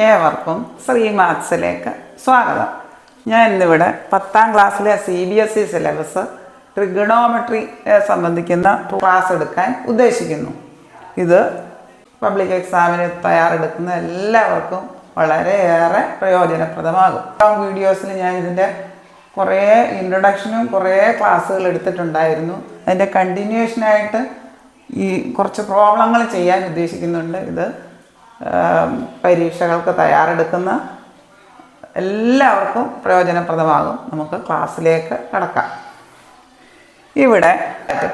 ഏവർക്കും ശ്രീ മാത്സിലേക്ക് സ്വാഗതം. ഞാൻ ഇന്നിവിടെ 10ാം ക്ലാസ്സിലെ CBSE സിലബസ് ട്രിഗണോമെട്രി സംബന്ധിക്കുന്ന ക്ലാസ് എടുക്കാൻ ഉദ്ദേശിക്കുന്നു. ഇത് പബ്ലിക് എക്സാമിന് തയ്യാറെടുക്കുന്ന എല്ലാവർക്കും വളരെയേറെ പ്രയോജനപ്രദമാകും. വീഡിയോസിൽ ഞാൻ ഇതിൻ്റെ കുറേ ഇൻട്രൊഡക്ഷനും കുറേ ക്ലാസ്സുകൾ എടുത്തിട്ടുണ്ടായിരുന്നു. അതിൻ്റെ കണ്ടിന്യൂഷനായിട്ട് ഈ കുറച്ച് പ്രോബ്ലങ്ങൾ ചെയ്യാൻ ഉദ്ദേശിക്കുന്നുണ്ട്. ഇത് പരീക്ഷകൾക്ക് തയ്യാറെടുക്കുന്ന എല്ലാവർക്കും പ്രയോജനപ്രദമാകും. നമുക്ക് ക്ലാസ്സിലേക്ക് കടക്കാം. ഇവിടെ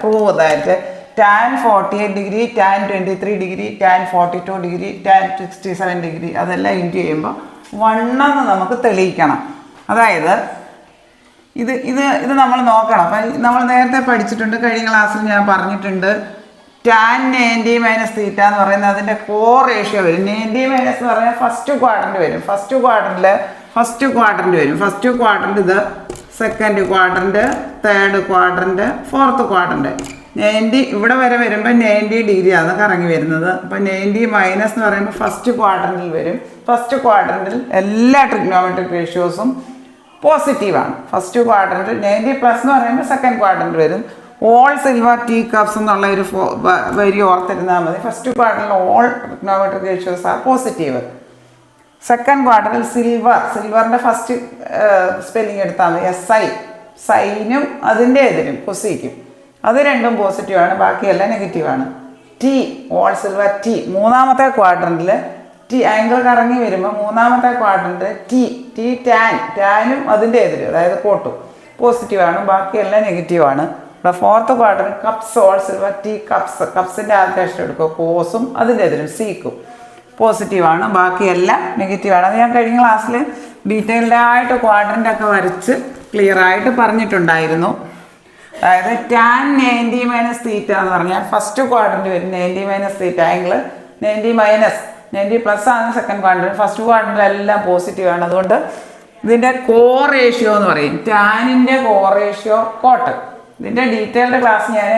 prove that tan 48 degree, tan 23 degree, tan 42 degree, tan 67 degree അതെല്ലാം ഇൻറ്റു ചെയ്യുമ്പോൾ 1 എന്ന് നമുക്ക് തെളിയിക്കണം. അതായത് ഇത് നമ്മൾ നോക്കണം. അപ്പം നമ്മൾ നേരത്തെ പഠിച്ചിട്ടുണ്ട്, കഴിഞ്ഞ ക്ലാസ്സിൽ ഞാൻ പറഞ്ഞിട്ടുണ്ട്. tan 90 മൈനസ് തീറ്റ എന്ന് പറയുന്നത് അതിൻ്റെ കോ റേഷ്യോ വരും. 90 മൈനസ് എന്ന് പറഞ്ഞാൽ ഫസ്റ്റ് ക്വാഡ്രൻ്റ് വരും. ഫസ്റ്റ് ക്വാഡ്രൻ്റ് വരും. ഫസ്റ്റ് ക്വാഡ്രൻ്റ് ഇത്, second quadrant, third quadrant, fourth quadrant. 90 ഇവിടെ വരെ വരുമ്പോൾ 90 ഡിഗ്രിയാണ് കറങ്ങി വരുന്നത്. അപ്പോൾ 90 മൈനസ് എന്ന് പറയുമ്പോൾ ഫസ്റ്റ് ക്വാഡ്രൻറ്റിൽ വരും. ഫസ്റ്റ് ക്വാഡ്രൻറ്റിൽ എല്ലാ ട്രിഗ്നോമെട്രിക് റേഷ്യോസും പോസിറ്റീവാണ്. ഫസ്റ്റ് ക്വാഡ്രൻറ്റിൽ 90 പ്ലസ് എന്ന് പറയുമ്പോൾ സെക്കൻഡ് ക്വാഡ്രൻറ്റ് വരും. ഓൾ സിൽവർ ടീ കപ്സ് എന്നുള്ള ഒരു വരി ഓർത്തിരുന്നാൽ മതി. ഫസ്റ്റ് ക്വാഡ്രൻറ്റിൽ all trigonometric ratios are positive. Second ക്വാഡ്രൻറ്റിൽ സിൽവറിൻ്റെ ഫസ്റ്റ് സ്പെല്ലിംഗ് എടുത്താൽ മതി, SI. സൈനും അതിൻ്റെ എതിരും കൊസിക്കും, അത് രണ്ടും പോസിറ്റീവാണ്, ബാക്കിയെല്ലാം നെഗറ്റീവാണ്. ടി, ഓൾ സിൽവർ ടി, മൂന്നാമത്തെ ക്വാഡ്രൻറ്റിൽ ടി ആംഗിൾ കറങ്ങി വരുമ്പോൾ മൂന്നാമത്തെ ക്വാഡ്രൻറ്റ് ടി ടാനും അതിൻ്റെ എതിര്, അതായത് കോട്ടും പോസിറ്റീവാണ്, ബാക്കിയെല്ലാം നെഗറ്റീവാണ്. ഇവിടെ fourth quadrant cups, all silver tea കപ്സിൻ്റെ ആദ്യത്തെ അക്ഷരം എടുക്കുക, കോസും അതിൻ്റെ എതിരും സീക്കും പോസിറ്റീവാണ്, ബാക്കിയെല്ലാം നെഗറ്റീവാണ്. അത് ഞാൻ കഴിഞ്ഞ ക്ലാസ്സിൽ ഡീറ്റെയിൽഡായിട്ട് ക്വാഡ്രൻ്റൊക്കെ വരച്ച് ക്ലിയറായിട്ട് പറഞ്ഞിട്ടുണ്ടായിരുന്നു. അതായത് tan 90 മൈനസ് തീറ്റ എന്ന് പറഞ്ഞാൽ ഫസ്റ്റ് ക്വാഡ്രൻറ്റ് വരും 90 മൈനസ് തീറ്റ ആംഗിൾ 90 പ്ലസ് ആണ് സെക്കൻഡ് ക്വാഡ്രൻറ്റ്. ഫസ്റ്റ് ക്വാഡ്രൻറ്റിലെല്ലാം പോസിറ്റീവാണ്. അതുകൊണ്ട് ഇതിൻ്റെ കോ റേഷ്യോ എന്ന് പറയും, ടാനിൻ്റെ കോ റേഷ്യോ കോട്ട്. ഇതിൻ്റെ ഡീറ്റെയിൽഡ് ക്ലാസ് ഞാൻ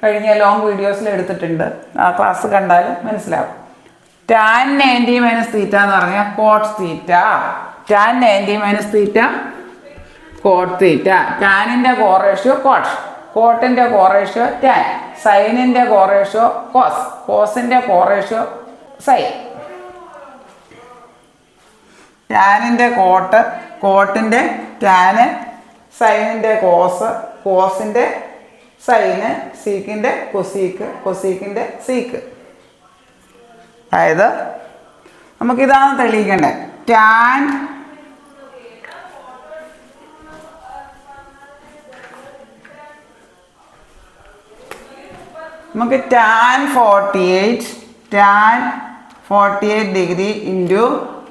കഴിഞ്ഞ ലോങ് വീഡിയോസിൽ എടുത്തിട്ടുണ്ട്. ആ ക്ലാസ് കണ്ടാൽ മനസ്സിലാവും. tan 90 മൈനസ് തീറ്റ എന്ന് പറഞ്ഞാൽ cot theta. tan 90 minus theta cot theta. ടാനിൻ്റെ കോ റേഷ്യോ കോട്ട്, കോട്ടിൻ്റെ കോ റേഷ്യോ ടാൻ, സൈനിൻ്റെ കോ റേഷ്യോ കോസ്, കോസിൻ്റെ കോ റേഷ്യോ സൈൻ. ടാനിൻ്റെ കോട്ട്, കോട്ടിൻ്റെ ടാന്, സൈനിൻ്റെ കോസ്, കോസിൻ്റെ സൈന്, സീക്കിൻ്റെ കൊസീക്ക്, കൊസീക്കിൻ്റെ സീക്ക്. അതായത് നമുക്കിതാണ് തെളിയിക്കേണ്ടത്. നമുക്ക് tan 48 degree into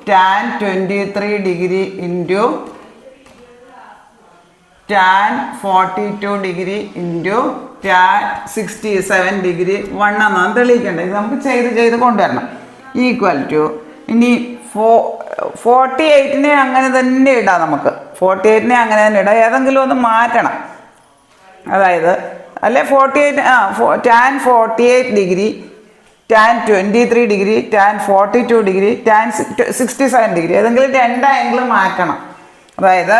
tan 23 degree into tan 42 degree into tan 67 degree 1 എന്നാണ് തെളിയിക്കേണ്ടത്. ഇത് നമുക്ക് ചെയ്ത് കൊണ്ടുവരണം. ഈക്വൽ ടു, ഇനി 48നെ അങ്ങനെ തന്നെ ഇടാം. നമുക്ക് 48നെ അങ്ങനെ തന്നെ ഇടാം. ഏതെങ്കിലും ഒന്ന് മാറ്റണം. അതായത് അല്ലെ 48 tan 48 degree, tan 23 degree, tan 42 degree, tan 67 degree ഏതെങ്കിലും രണ്ട് ആംഗിൾ മാറ്റണം. അതായത്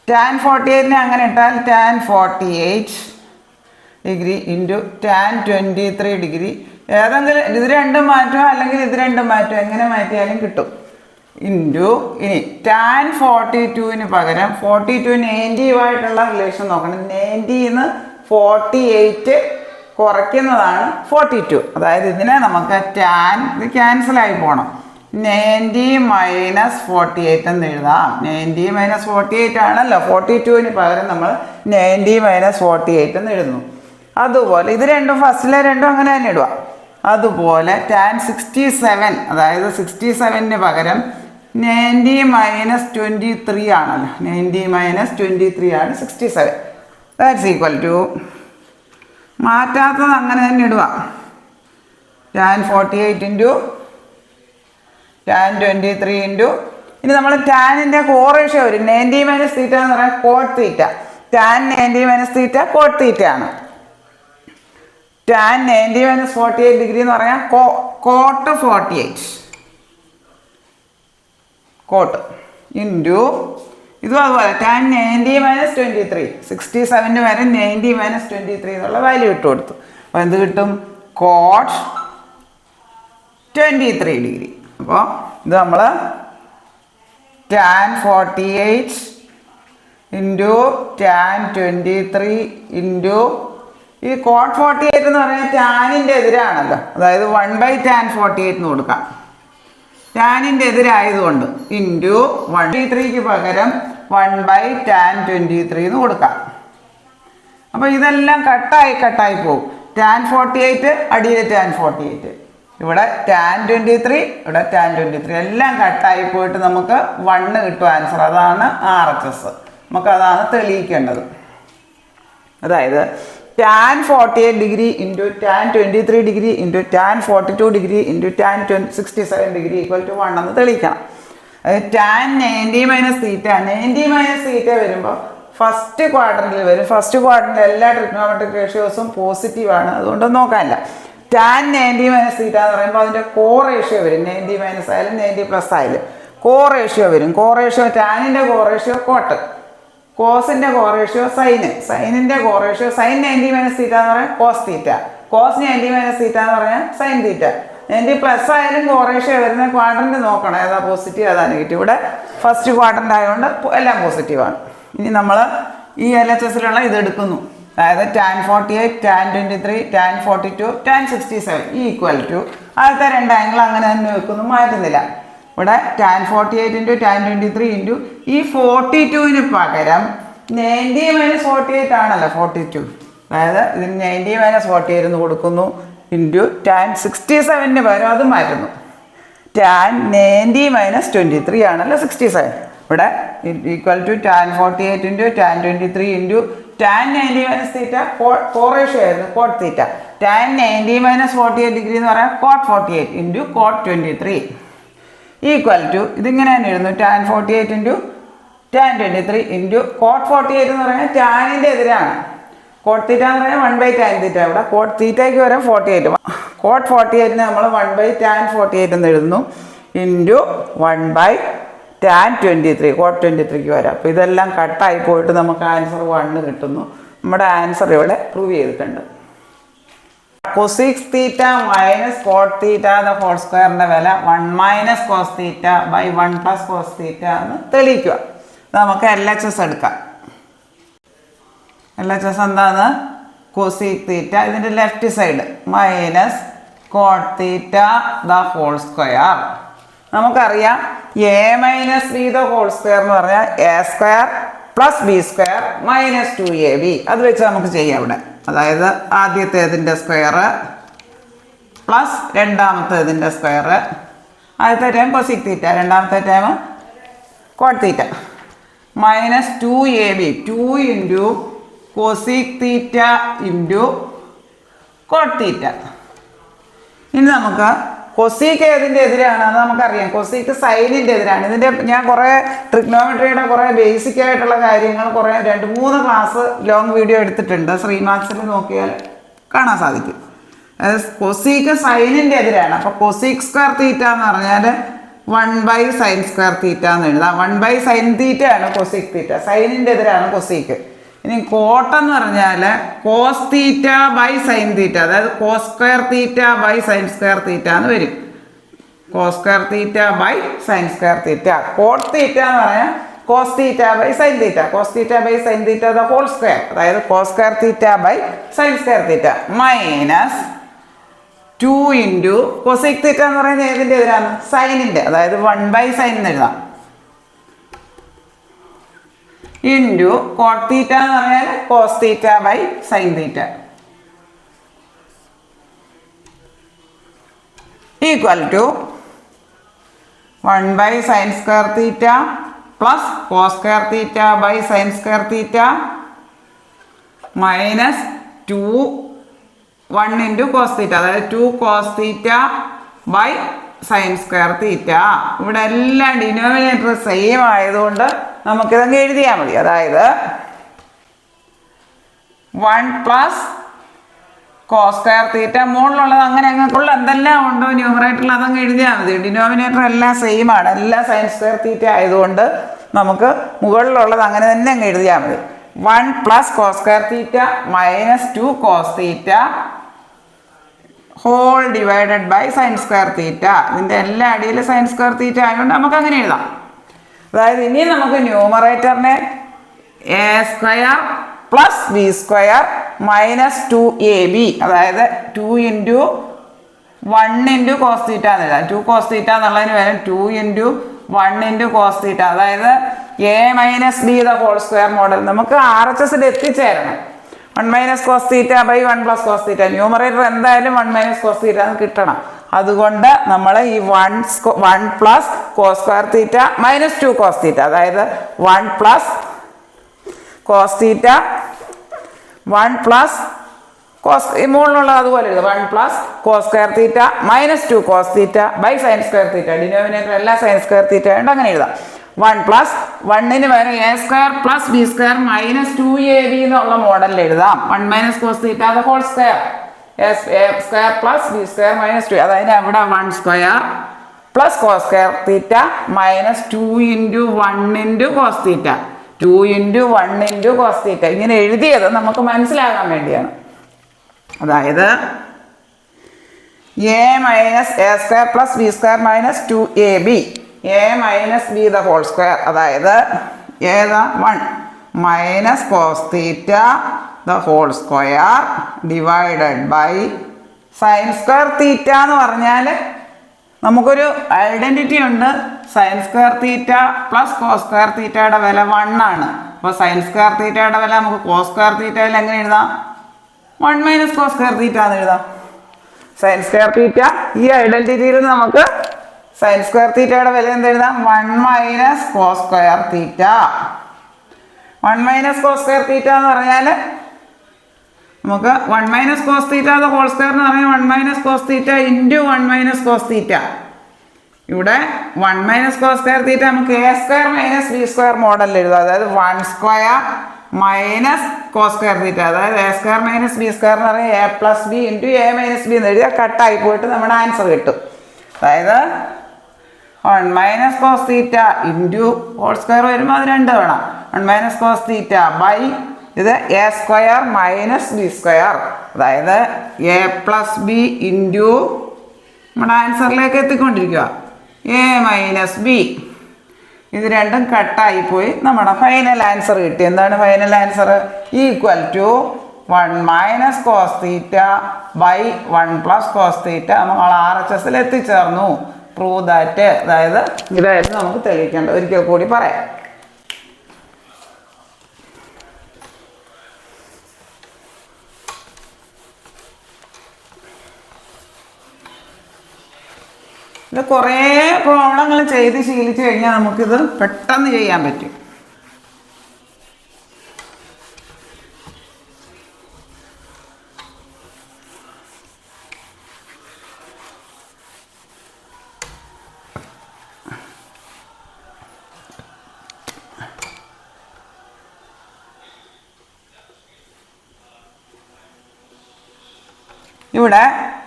tan 48നെ അങ്ങനെ ഇട്ടാൽ tan 48 degree into tan 23 degree, ഏതെങ്കിലും ഇത് രണ്ടും മാറ്റുമോ അല്ലെങ്കിൽ ഇത് രണ്ടും മാറ്റുമോ, എങ്ങനെ മാറ്റിയാലും കിട്ടും. ഇൻറ്റു ഇനി tan 42ന് പകരം 42 നെഗറ്റീവായിട്ടുള്ള റിലേഷൻ നോക്കണം. 90ന്ന് 48 കുറയ്ക്കുന്നതാണ് 42. അതായത് ഇതിനെ നമുക്ക് tan, ഇത് ക്യാൻസലായി പോകണം, 90 മൈനസ് 48 എന്ന് എഴുതാം. 90 മൈനസ് 48 ആണല്ലോ, 42ന് പകരം നമ്മൾ 90 മൈനസ് 48 എന്ന് എഴുതുന്നു. അതുപോലെ ഇത് രണ്ടും ഫസ്റ്റിലെ രണ്ടും അങ്ങനെ തന്നെ ഇടുക. അതുപോലെ tan 67, അതായത് 67ന് പകരം 90 മൈനസ് 23 ആണല്ലോ, 90 മൈനസ് 23 ആണ് 67. ദാറ്റ്സ് ഈക്വൽ ടു, മാറ്റാത്തത് അങ്ങനെ തന്നെ ഇടുക, tan 48 ഇൻറ്റു tan 23 ഇൻറ്റു, ഇനി നമ്മൾ ടാനിൻ്റെ കോ റേഷ്യോ വരും 90 മൈനസ് തീറ്റ എന്ന് പറയാൻ coat theta. tan 90 minus theta cot തീറ്റ ആണ്. tan 90 മൈനസ് 48 ഡിഗ്രി എന്ന് പറയാൻ കോട്ട് 48. കോട്ട് ഇൻറ്റു ഇതും അതുപോലെ ടാൻ 90 - 23 67 വരെ 90 - 23 എന്നുള്ള വാല്യൂ ഇട്ട് കൊടുത്തു. അപ്പോൾ എന്ത് കിട്ടും? Cot 23 degree. അപ്പോൾ ഇത് നമ്മൾ ടാൻ 48 ഇൻറ്റു ടാൻ 23 ഇൻറ്റു ഈ കോട്ട് 48 എന്ന് പറഞ്ഞാൽ ടാനിൻ്റെ എതിരാണല്ലോ, അതായത് 1/tan 48 എന്ന് കൊടുക്കാം. ടാനിൻ്റെ എതിരായതുകൊണ്ട് ഇൻറ്റു 1/3ക്ക് പകരം 1/tan 23 എന്ന് കൊടുക്കാം. അപ്പോൾ ഇതെല്ലാം കട്ടായി പോകും. ടാൻ 48 അടിയിൽ ടാൻ 48, ഇവിടെ ടാൻ 23, ഇവിടെ ടാൻ 23 എല്ലാം കട്ടായി പോയിട്ട് നമുക്ക് 1 കിട്ടും ആൻസർ. അതാണ് RHS. നമുക്കതാണ് തെളിയിക്കേണ്ടത്. അതായത് tan 48 degree into tan 23 degree into tan 42 degree into tan 67 degree equal to 1 എന്ന് തെളിയിക്കണം. അതായത് ടാൻ 90 - θ 90 - θ വരുമ്പോൾ ഫസ്റ്റ് ക്വാഡ്രന്റിൽ വരും. ഫസ്റ്റ് ക്വാഡ്രന്റിൽ എല്ലാ ട്രിഗ്നോമെട്രിക് റേഷ്യോസും പോസിറ്റീവാണ്, അതുകൊണ്ട് നോക്കാനില്ല. ടാൻ 90 - θ എന്ന് പറയുമ്പോൾ അതിൻ്റെ കോ റേഷ്യോ വരും. 90 - ആയാലും 90+ ആയാലും കോ റേഷ്യോ വരും. കോ ratio ടാനിൻ്റെ co ratio coat, കോസിൻ്റെ co ratio sign, സൈനിൻ്റെ co ratio sign 90 - θ എന്ന് പറയാൻ കോസ് തീറ്റ, കോസ് 90 - θ എന്ന് പറയാൻ സൈൻ തീറ്റ. 90+ ആയാലും കോ റേഷ്യോ വരുന്ന ക്വാഡ്രന്റ് നോക്കണം, ഏതാ പോസിറ്റീവ് ഏതാ നെഗറ്റീവ്. ഇവിടെ ഫസ്റ്റ് ക്വാഡ്രന്റ് ആയതുകൊണ്ട് എല്ലാം പോസിറ്റീവാണ്. ഇനി നമ്മൾ ഈ LHSലുള്ള ഇത് എടുക്കുന്നു. അതായത് tan 48, tan 23, tan 42, tan 67 equal to ആദ്യത്തെ രണ്ട് ആംഗിൾ അങ്ങനെ തന്നെ വെക്കുന്നു, മാറ്റുന്നില്ല. ഇവിടെ ടാൻ 48 ഇൻറ്റു ടാൻ 23 ഇൻറ്റു ഈ 42ന് പകരം 90 - 48 ആണല്ലോ 42, അതായത് ഇതിന് 90 - 48 എന്ന് കൊടുക്കുന്നു ഇൻറ്റു ടാൻ 67ന് പകരം അത് മാറ്റുന്നു. ടാൻ 90 - 23 ആണല്ലോ 67. ഇവിടെ equal to tan 48 into tan 23 into tan 90 - θ co ratio ആയിരുന്നു കോട്ട് തീറ്റ. ടാൻ 90 - 48 ഡിഗ്രി എന്ന് പറയാം cot 48 into cot 23 equal to ഇതിങ്ങനെ തന്നെ എഴുതുന്നു. Tan 48 into tan 23 into cot 48 എന്ന് പറഞ്ഞാൽ ടാനിൻ്റെ എതിരാണ്. കോട്ട് തീറ്റ എന്ന് പറഞ്ഞാൽ 1/tan തീറ്റ. ഇവിടെ കോട്ട് തീറ്റയ്ക്ക് വരാം 48. കോട്ട് 48ന് നമ്മൾ 1/tan 48 എന്ന് എഴുതുന്നു ഇൻറ്റു 1/tan 23 കോട്ട് 23ക്ക് വരാം. അപ്പോൾ ഇതെല്ലാം കട്ടായി പോയിട്ട് നമുക്ക് ആൻസർ 1 കിട്ടുന്നു. നമ്മുടെ ആൻസർ ഇവിടെ പ്രൂവ് ചെയ്തിട്ടുണ്ട്. Cosec theta minus cot theta the whole സ്ക്വയറിൻ്റെ വില 1 - cos θ ബൈ 1 + cos θ എന്ന് തെളിയിക്കുക. നമുക്ക് LHS എടുക്കാം. LHS എന്താണ്? കൊസിക് തീറ്റ, ഇതിൻ്റെ left side minus cot theta the whole square. നമുക്കറിയാം A - B the whole square എന്ന് പറഞ്ഞാൽ A² + B² - 2AB. അത് വെച്ച് നമുക്ക് ചെയ്യാം ഇവിടെ. അതായത് ആദ്യത്തേതിൻ്റെ സ്ക്വയർ പ്ലസ് രണ്ടാമത്തേതിൻ്റെ സ്ക്വയർ. ആദ്യത്തെ ടൈം കൊസിക് തീറ്റ, രണ്ടാമത്തെ time coat theta minus 2AB 2 into cosec തീറ്റ ഇൻറ്റു കോട്ട് തീറ്റ. ഇനി നമുക്ക് കൊസീക്ക് ഏതിൻ്റെ എതിരാണ് അത് നമുക്കറിയാം. കൊസീക്ക് സൈനിൻ്റെ എതിരാണ്. ഇതിൻ്റെ ഞാൻ കുറേ ട്രിഗ്നോമെട്രിയുടെ കുറേ ബേസിക് ആയിട്ടുള്ള കാര്യങ്ങൾ കുറേ 2-3 ക്ലാസ് ലോങ് വീഡിയോ എടുത്തിട്ടുണ്ട്. ശ്രീമാത്സിൽ നോക്കിയാൽ കാണാൻ സാധിക്കും. കൊസീക്ക് സൈനിൻ്റെ എതിരാണ്. അപ്പോൾ കൊസീക്ക് സ്ക്വയർ തീറ്റ എന്ന് പറഞ്ഞാൽ 1/sin² തീറ്റ എന്ന് എഴുതാം. 1/sin തീറ്റ ആണ് കൊസീക്ക് തീറ്റ, സൈനിൻ്റെ എതിരാണ് കൊസീക്ക്. ഇനി കോട്ടെന്ന് പറഞ്ഞാൽ cos theta by sine theta, അതായത് cos² തീറ്റ ബൈ sin² തീറ്റ എന്ന് വരും. cos² theta by sin² theta. Cot theta എന്ന് പറഞ്ഞാൽ cos theta by sine theta, cos theta by sine theta the whole square, അതായത് cos² theta by sin² theta minus 2 into cosec theta എന്ന് പറയുന്നത് ഏതിൻ്റെ എതിരാണ്? സൈനിൻ്റെ, അതായത് 1/sin എന്ന് എഴുതാം ഇൻറ്റു കോട്ട് തീറ്റ എന്ന് പറഞ്ഞാൽ cos theta by sine theta equal to 1/sin² theta plus cos² theta by sin² theta minus 1 into cos theta, അതായത് 2 cos തീറ്റ ബൈ sin² തീറ്റ. ഇവിടെ എല്ലാം ഡിനോമിനേറ്റർ സെയിം ആയതുകൊണ്ട് നമുക്കിതങ്ങ് എഴുതിയാൽ മതി. അതായത് 1 + കോസ് സ്ക്വയർ തീറ്റ. മുകളിലുള്ളത് അങ്ങനെ അങ്ങനെയുള്ള എന്തെല്ലാം ഉണ്ടോ ന്യൂമറേറ്ററിൽ അതങ്ങ് എഴുതിയാൽ മതി. ഡിനോമിനേറ്റർ എല്ലാം സെയിം ആണ്, എല്ലാം സൈൻ സ്ക്വയർ തീറ്റ ആയതുകൊണ്ട് നമുക്ക് മുകളിലുള്ളത് അങ്ങനെ തന്നെ അങ്ങ് എഴുതിയാൽ മതി. 1 plus cos square theta minus 2 cos theta whole divided by sine square theta. ഇതിൻ്റെ എല്ലാ അടിയിലും സൈൻ സ്ക്വയർ തീറ്റ ആയതുകൊണ്ട് നമുക്ക് അങ്ങനെ എഴുതാം. അതായത് ഇനി നമുക്ക് ന്യൂമറേറ്ററിനെ a square plus B square minus 2ab, അതായത് 2 ഇൻറ്റു 1 ഇൻറ്റു കോസ് തീറ്റ എന്ന് എഴുതാം. 2 കോസ് തീറ്റ എന്നുള്ളതിന് വരും 2 ഇൻറ്റു 1 ഇൻറ്റു കോസ് തീറ്റ, അതായത് A minus B the whole square model. നമുക്ക് RHSൽ എത്തിച്ചേരണം. 1 minus cos theta by 1 plus cos theta. Numerator എന്തായാലും 1 മൈനസ് കോസ് തീറ്റ കിട്ടണം. അതുകൊണ്ട് നമ്മൾ ഈ 1 plus cos square theta minus 2 cos theta, അതായത് 1 plus cos theta 1 plus cos, ഈ മുകളിലുള്ളത് അതുപോലെ എഴുതും. 1 plus cos square theta minus 2 cos theta by sine square theta. Denominator എല്ലാ സൈൻ സ്ക്വയർ തീറ്റ ഉണ്ട്, അങ്ങനെ എഴുതാം. 1 പ്ലസ് 1ന് വരെ A square plus B square minus 2ab എന്നുള്ള മോഡലിൽ എഴുതാം. 1 മൈനസ് കോസ് തീറ്റ അത് whole square, A square plus B square minus 2, അതായത് അവിടെ 1 square plus cos square theta minus 2 into 1 into cos theta, 2 into 1 into cos theta. ഇങ്ങനെ എഴുതിയത് നമുക്ക് മനസ്സിലാകാൻ വേണ്ടിയാണ്. അതായത് A minus A square plus B square minus 2ab A minus B the whole square, അതായത് ഏതാ 1 minus cos theta the whole square divided by sine square theta എന്ന് പറഞ്ഞാൽ നമുക്കൊരു ഐഡൻറ്റിറ്റി ഉണ്ട്. Sine square theta plus cos square തീറ്റയുടെ വില 1 ആണ്. അപ്പോൾ സൈൻ സ്ക്വയർ തീറ്റയുടെ വില നമുക്ക് കോസ് സ്ക്വയർ തീറ്റയിൽ എങ്ങനെ എഴുതാം? 1 മൈനസ് കോസ് സ്ക്വയർ തീറ്റ എന്ന് എഴുതാം. സൈൻ സ്ക്വയർ തീറ്റ ഈ ഐഡൻറ്റിറ്റിയിൽ നമുക്ക് സൈൻ സ്ക്വയർ തീറ്റയുടെ വില എന്ത് എഴുതാം? 1 minus cos square theta. 1 minus cos square theta എന്ന് പറഞ്ഞാൽ നമുക്ക് 1 മൈനസ് കോസ് തീറ്റ അത് ഹോൾ സ്ക്വയർ എന്ന് പറഞ്ഞാൽ 1 minus cos theta into 1 minus cos theta. ഇവിടെ 1 മൈനസ് കോസ് സ്ക്വയർ തീറ്റ നമുക്ക് a square minus B square മോഡലിൽ എഴുതാം. അതായത് 1 square minus cos square theta, അതായത് a square minus B square എന്ന് പറഞ്ഞാൽ A plus B into A minus b എന്ന് എഴുതിയാൽ കട്ടായി പോയിട്ട് നമ്മുടെ ആൻസർ കിട്ടും. അതായത് 1 minus cos theta into whole square വരുമ്പോൾ അത് 2 വേണം. 1 മൈനസ് കോസ് തീറ്റ ബൈ ഇത് A square minus B square, അതായത് എ പ്ലസ് ബി ഇൻറ്റു നമ്മുടെ ആൻസറിലേക്ക് എത്തിക്കൊണ്ടിരിക്കുക എ മൈനസ് ബി. ഇത് രണ്ടും കട്ടായിപ്പോയി നമ്മുടെ ഫൈനൽ ആൻസർ കിട്ടി. എന്താണ് final answer? Equal to 1 minus cos theta by 1 plus cos theta. നമ്മൾ RHSൽ എത്തിച്ചേർന്നു. Prove that. അതായത് ഇതായിരുന്നു നമുക്ക് തെളിയിക്കേണ്ടത്. ഒരിക്കൽ കൂടി പറയാം. ഇത് കുറേ പ്രോബ്ലങ്ങൾ ചെയ്ത് ശീലിച്ചു കഴിഞ്ഞാൽ നമുക്കിത് പെട്ടെന്ന് ചെയ്യാൻ പറ്റും. ഇവിടെ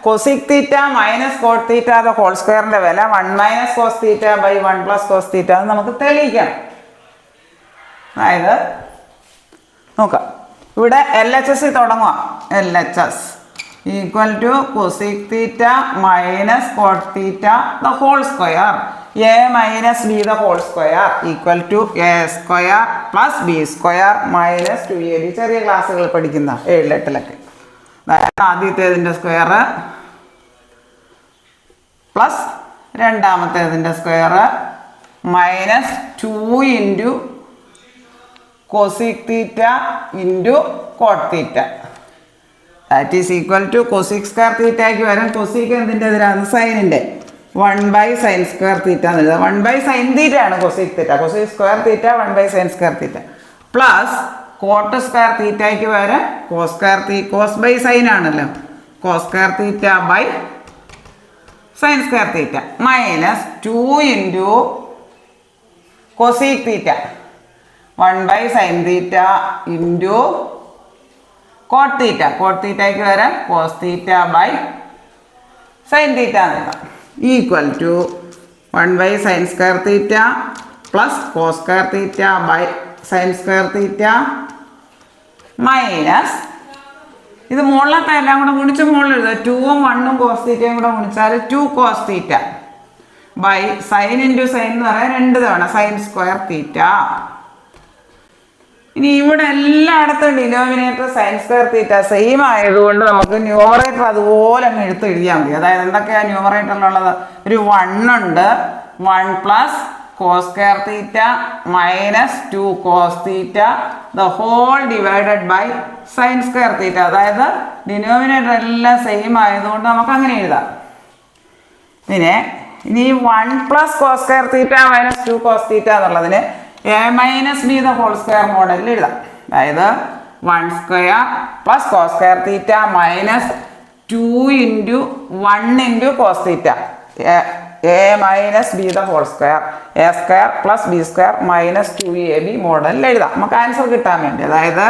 cosec theta minus cot theta the whole സ്ക്വയറിന്റെ വില 1 minus cos theta by 1 plus cos theta എന്ന് നമുക്ക് തെളിയിക്കണം. അതായത് നോക്കാം, ഇവിടെ LHS തുടങ്ങുക. LHS equal to cosec theta minus cot theta the whole square a minus B the whole square equal to a square plus B square minus 2ab. ചെറിയ ക്ലാസ്സുകൾ പഠിക്കുന്ന 7, 8ലൊക്കെ. ആദ്യത്തേതിൻ്റെ സ്ക്വയർ പ്ലസ് രണ്ടാമത്തേതിൻ്റെ square minus 2 into cosec theta into cot theta that is equal to cosec square തീറ്റയ്ക്ക് വരാൻ cosec എന്തിൻ്റെ എതിരാണ്? സൈനിൻ്റെ 1 ബൈ സൈൻ സ്ക്വയർ തീറ്റ എന്ന് എഴുതാം. 1 ബൈ സൈൻ തീറ്റ ആണ് cosec theta. Cosec square theta 1 by sine square theta plus cot square തീറ്റയ്ക്ക് വരെ കോസ് ബൈ സൈൻ ആണല്ലോ, cos square theta by sine square theta minus 2 into cosec theta 1 by sine theta into cot theta. Cot തീറ്റയ്ക്ക് വരാൻ cos theta by sine theta എന്നെഴുതാം. Equal to 1/sin square theta plus cos square theta by sine square theta minus ഇത് മുകളിലത്തെ എല്ലാം കൂടെ ഗുണിച്ച് മുകളിൽ എഴുതുക. 2ഉം 1ഉം കോസ് തീറ്റയും കൂടെ ഗുണിച്ചാൽ 2 cos theta by sine into sine എന്ന് പറയാൻ 2 തവണ സൈൻ സ്ക്വയർ തീറ്റ. ഇനി ഇവിടെ എല്ലായിടത്തും ഡിനോമിനേറ്റർ സൈൻ സ്ക്വയർ തീറ്റ സെയിം ആയതുകൊണ്ട് നമുക്ക് ന്യൂമറേറ്റർ അതുപോലെ അങ്ങ് എഴുതിയാൽ മതി. അതായത് എന്തൊക്കെയാണ് ന്യൂമറേറ്ററിലുള്ളത്? ഒരു 1 ഉണ്ട്, 1 plus cos square theta minus 2 cos theta the whole divided by sine square theta. അതായത് ഡിനോമിനേറ്റർ എല്ലാം സെയിം ആയതുകൊണ്ട് നമുക്ക് അങ്ങനെ എഴുതാം. പിന്നെ ഇനി 1 plus cos square theta minus 2 cos theta എന്നുള്ളതിന് a minus B the whole square മോഡലിൽ എഴുതാം. അതായത് 1 square plus cos square theta minus 2 into 1 into cos theta A minus B the whole square A square plus B square minus 2ab മോഡലിൽ എഴുതാം നമുക്ക് answer കിട്ടാൻ വേണ്ടി. അതായത്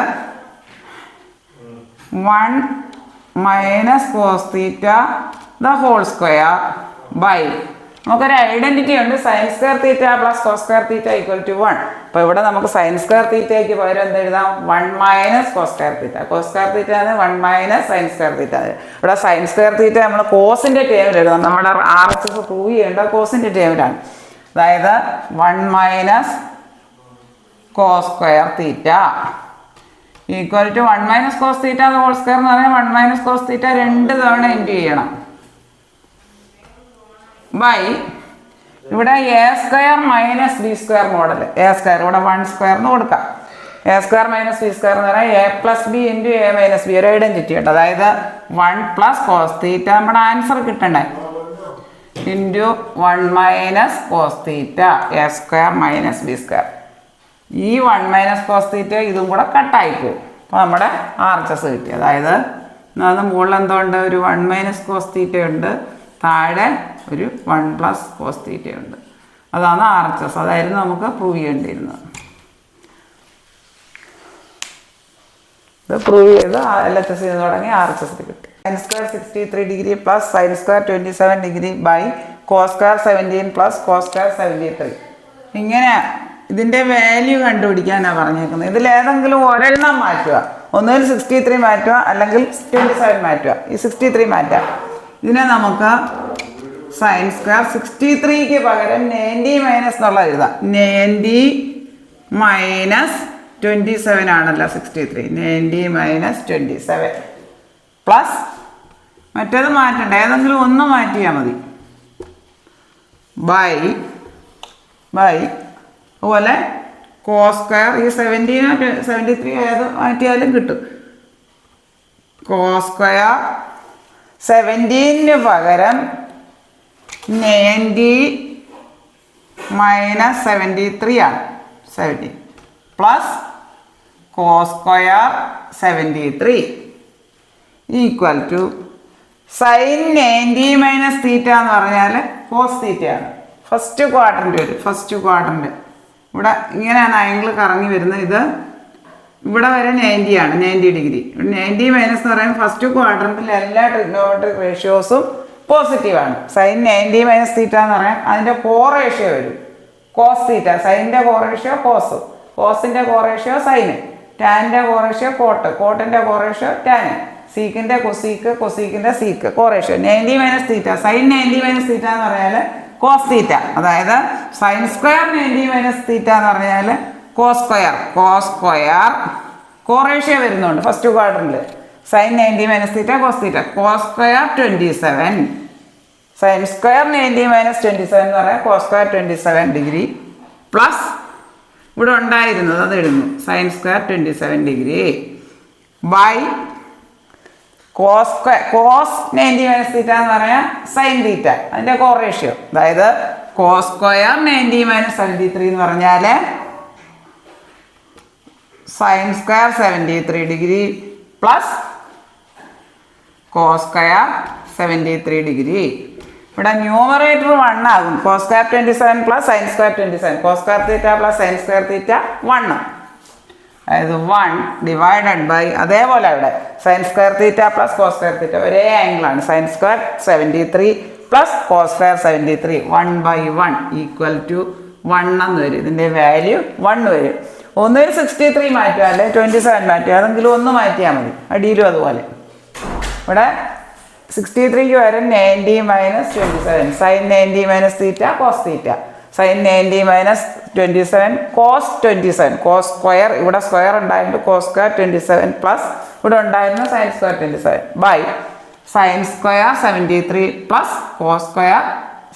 1 minus cos theta the whole square by നമുക്കൊരു identity ഉണ്ട്, sine square theta plus cos square theta equal to 1. അപ്പോൾ ഇവിടെ നമുക്ക് സൈൻ സ്ക്വയർ തീറ്റയ്ക്ക് പകരം എന്ത് എഴുതാം? 1 minus cos square theta. Cos square theta ആണ് 1 മൈനസ് സൈൻ സ്ക്വയർ തീറ്റ. ഇവിടെ സൈൻ സ്ക്വയർ തീറ്റ നമ്മൾ കോസിൻ്റെ ടേമിൽ എഴുതാം. നമ്മുടെ RHS പ്രൂവ് ചെയ്യേണ്ട കോസിൻ്റെ ടേമിലാണ്. അതായത് 1 minus cos square theta equal to 1 minus cos theta whole square എന്ന് പറഞ്ഞാൽ 1 മൈനസ് കോസ് തീറ്റ 2 തവണ ഇൻറ്റു ചെയ്യണം ബൈ ഇവിടെ A square minus B square model. A square ഇവിടെ 1 സ്ക്വയർ എന്ന് കൊടുക്കാം. A square minus B square എന്ന് പറഞ്ഞാൽ A plus B into A minus B ഒരു ഐഡന്റിറ്റി ഉണ്ട്. അതായത് 1 പ്ലസ് കോസ് തീറ്റ നമ്മുടെ ആൻസർ കിട്ടണ്ടേ into 1 minus cos theta A square minus B square. ഈ 1 മൈനസ് കോസ് തീറ്റ ഇതും കൂടെ കട്ടായി പോകും. അപ്പോൾ നമ്മുടെ RHS കിട്ടി. അതായത് അത് മുകളിൽ എന്തുകൊണ്ട് ഒരു 1 മൈനസ് കോസ് തീറ്റ ഉണ്ട്, താഴെ ഒരു 1 പ്ലസ് കോസ് തീറ്റ ഉണ്ട്. അതാണ് RHS. അതായിരുന്നു നമുക്ക് പ്രൂവ് ചെയ്യേണ്ടിയിരുന്നത്. ഇത് പ്രൂവ് ചെയ്ത് LHS തുടങ്ങി RHS കിട്ടി. Sine square 63 degree plus sine square 27 degree by cos square 17 plus cos square 73. ഇങ്ങനെ ഇതിൻ്റെ വാല്യൂ കണ്ടുപിടിക്കാനാണ് പറഞ്ഞേക്കുന്നത്. ഇതിലേതെങ്കിലും ഒരെണ്ണം മാറ്റുക. ഒന്നുകിൽ 63 മാറ്റുക, അല്ലെങ്കിൽ 27 മാറ്റുക. ഈ 63 മാറ്റാം. ഇതിനെ നമുക്ക് സൈൻ സ്ക്വയർ 63ക്ക് പകരം 90 മൈനസ് എന്നുള്ള എഴുതാം. 90 മൈനസ് 27 ആണല്ലോ 63. 90 മൈനസ് 27 പ്ലസ് മറ്റേത് മാറ്റണ്ട, ഏതെങ്കിലും ഒന്ന് മാറ്റിയാൽ മതി ബൈ അതുപോലെ കോസ് സ്ക്വയർ ഈ 73 ഏത് മാറ്റിയാലും കിട്ടും. കോസ് സ്ക്വയർ 17 പകരം 90 മൈനസ് 73 ആണ് 70 plus cos square 73 equal to sine 90 minus theta എന്ന് പറഞ്ഞാൽ കോസ് തീറ്റയാണ്. ഫസ്റ്റ് ക്വാഡ്രൻ്റ് വരും. ഫസ്റ്റ് ക്വാഡ്രൻ്റ് ഇവിടെ ഇങ്ങനെയാണ് ആംഗിൾ കറങ്ങി വരുന്നത്. ഇത് ഇവിടെ വരെ 90 ആണ്, 90 ഡിഗ്രി. 90 മൈനസ് എന്ന് പറയുമ്പോൾ ഫസ്റ്റ് ക്വാഡ്രൻറ്റിൽ എല്ലാ ട്രിഗ്നോമെട്രിക് റേഷ്യോസും പോസിറ്റീവാണ്. സൈൻ 90 മൈനസ് തീറ്റ എന്ന് പറയാൻ അതിൻ്റെ കോറേഷ്യോ വരും കോസ് തീറ്റ. സൈനിൻ്റെ കോറേഷ്യോ കോസ്, കോസിൻ്റെ കോറേഷ്യോ സൈന്, ടാനിൻ്റെ കോറേഷ്യോ കോട്ട്, കോട്ടിൻ്റെ കോറേഷ്യോ ടാന്, സീക്കിൻ്റെ കൊസീക്ക്, കൊസീക്കിൻ്റെ sec co ratio. 90 minus theta sine 90 minus theta എന്ന് പറഞ്ഞാൽ കോസ് തീറ്റ. അതായത് സൈൻ സ്ക്വയർ 90 മൈനസ് തീറ്റ എന്ന് പറഞ്ഞാൽ കോസ് സ്ക്വയർ കോറേഷ്യോ വരുന്നുണ്ട് ഫസ്റ്റ് ക്വാഡ്രൻറ്റിൽ. Sine 90 minus theta cos theta. Cos square 27 sine square 90 minus 27 എന്ന് പറയാം കോസ് സ്ക്വയർ 27 ഡിഗ്രി പ്ലസ് ഇവിടെ ഉണ്ടായിരുന്നത് അത് ഇടുന്നു sine square 27 degree by cos 90 minus theta എന്ന് പറയാം സൈൻ തീറ്റ അതിൻ്റെ കോറേഷ്യോ. അതായത് കോസ് സ്ക്വയർ 90 മൈനസ് 73 എന്ന് പറഞ്ഞാൽ sine square 73 degree plus cos square 73 degree. ഇവിടെ ന്യൂമറേറ്റർ 1 ആകും. Cos square 27 plus sine square 27. Cos square theta plus sine square theta 1. അതായത് 1 divided by അതേപോലെ അവിടെ sine square theta plus cos square theta ഒരേ ആംഗിളാണ്. Sine square 73 plus cos square 73 1/1 equal to 1 എന്ന് വരും. ഇതിൻ്റെ വാല്യൂ 1 വരും. ഒന്നിൽ 63 മാറ്റുക അല്ലെ 27 മാറ്റുക, അതെങ്കിലും ഒന്ന് മാറ്റിയാൽ മതി. അടിയിലും അതുപോലെ ഇവിടെ 63ക്ക് വരും 90 minus 27 sine 90 minus theta cos theta sine 90 minus 27 cos 27 cos square ഇവിടെ സ്ക്വയർ ഉണ്ടായിട്ട് കോസ് സ്ക്വയർ 27 പ്ലസ് ഇവിടെ ഉണ്ടായിരുന്ന sine square 27 by sine square 73 plus cos square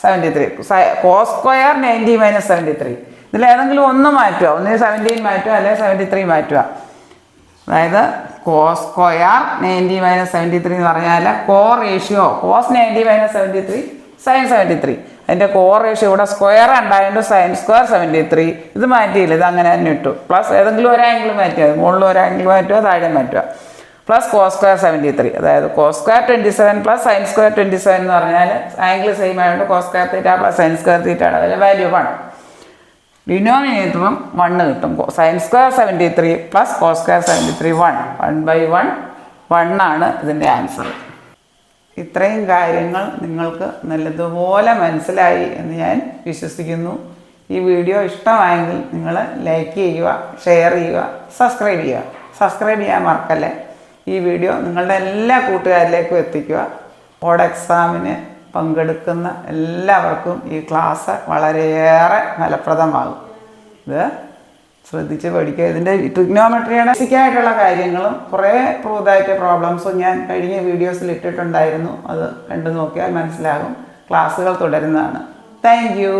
73 cos square 90 minus 73 ഇതിൽ ഏതെങ്കിലും ഒന്ന് മാറ്റുക, ഒന്നിന് 17 മാറ്റുക അല്ലെങ്കിൽ 73 മാറ്റുക. അതായത് കോസ് സ്ക്വയർ 90 മൈനസ് 73 എന്ന് പറഞ്ഞാൽ കോ റേഷ്യോ കോസ് 90 മൈനസ് 73 സൈൻ 73 അതിൻ്റെ കോ റേഷ്യോ ഇവിടെ സ്ക്വയർ ഉണ്ടായതുകൊണ്ട് സൈൻ സ്ക്വയർ 73 ഇത് മാറ്റിയില്ല, ഇത് അങ്ങനെ തന്നെ ഇട്ടു. പ്ലസ് ഏതെങ്കിലും ഒരു ആംഗിൾ മാറ്റുക, മുകളിൽ ഒരു ആംഗിൾ മാറ്റുക താഴെ മാറ്റുക പ്ലസ് കോസ് സ്ക്വയർ 73 അതായത് cos square 27 plus sine square 27 എന്ന് പറഞ്ഞാൽ ആംഗിൾ സെയിം ആയതുകൊണ്ട് cos square theta plus sine square തീറ്റയുടെ അതിൻ്റെ വാല്യൂ 1. ഡിനോമിനേറ്ററും 1 കിട്ടും. Sine square 73 plus cos square 73 1/1 1 ആണ് ഇതിൻ്റെ ആൻസർ. ഇത്രയും കാര്യങ്ങൾ നിങ്ങൾക്ക് നല്ലതുപോലെ മനസ്സിലായി എന്ന് ഞാൻ വിശ്വസിക്കുന്നു. ഈ വീഡിയോ ഇഷ്ടമായെങ്കിൽ നിങ്ങൾ ലൈക്ക് ചെയ്യുക, ഷെയർ ചെയ്യുക, സബ്സ്ക്രൈബ് ചെയ്യുക. സബ്സ്ക്രൈബ് ചെയ്യാൻ മറക്കല്ലേ. ഈ വീഡിയോ നിങ്ങളുടെ എല്ലാ കൂട്ടുകാരിലേക്കും എത്തിക്കുക. ബോർഡ് എക്സാമിന് പങ്കെടുക്കുന്ന എല്ലാവർക്കും ഈ ക്ലാസ് വളരെയേറെ ഫലപ്രദമാകും. ഇത് ശ്രദ്ധിച്ച് പഠിക്കുക. ഇതിൻ്റെ ട്രിഗ്നോമെട്രിയുടെ ബേസിക്കായിട്ടുള്ള കാര്യങ്ങളും കുറേ പ്രൂതായിട്ട് പ്രോബ്ലംസും ഞാൻ കഴിഞ്ഞ വീഡിയോസിൽ ഇട്ടിട്ടുണ്ടായിരുന്നു. അത് കണ്ടു നോക്കിയാൽ മനസ്സിലാകും. ക്ലാസ്സുകൾ തുടരുന്നതാണ്. Thank you.